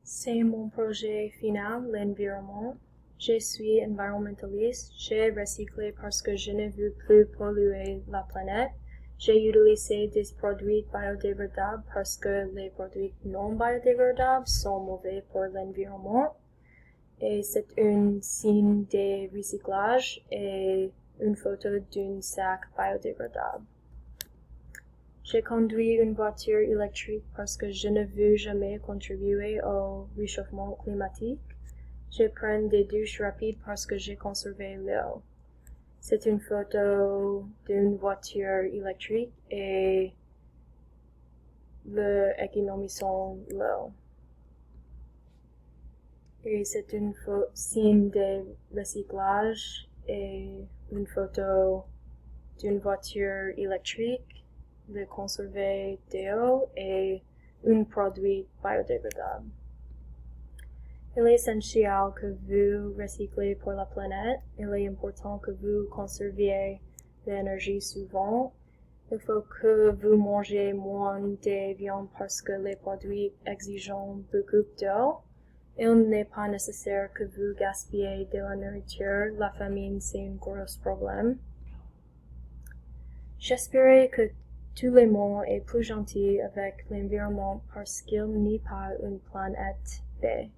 C'est mon projet final, l'environnement. Je suis environmentaliste. J'ai recyclé parce que je ne veux plus polluer la planète. J'ai utilisé des produits biodégradables parce que les produits non biodégradables sont mauvais pour l'environnement. Et c'est un signe de recyclage et une photo d'un sac biodégradable. J'ai conduit une voiture électrique parce que je ne veux jamais contribuer au réchauffement climatique. Je prends des douches rapides parce que j'ai conservé l'eau. C'est une photo d'une voiture électrique et l'économisant l'eau. Et c'est une signe de recyclage et une photo d'une voiture électrique, de conserver de l'eau et un produit biodégradable. Il est essentiel que vous recyclez pour la planète. Il est important que vous conserviez l'énergie souvent. Il faut que vous mangez moins de viande parce que les produits exigent beaucoup d'eau. Il n'est pas nécessaire que vous gaspillez de la nourriture. La famine, c'est un gros problème. J'espère que tout le monde est plus gentil avec l'environnement parce qu'il n'y a pas une planète B.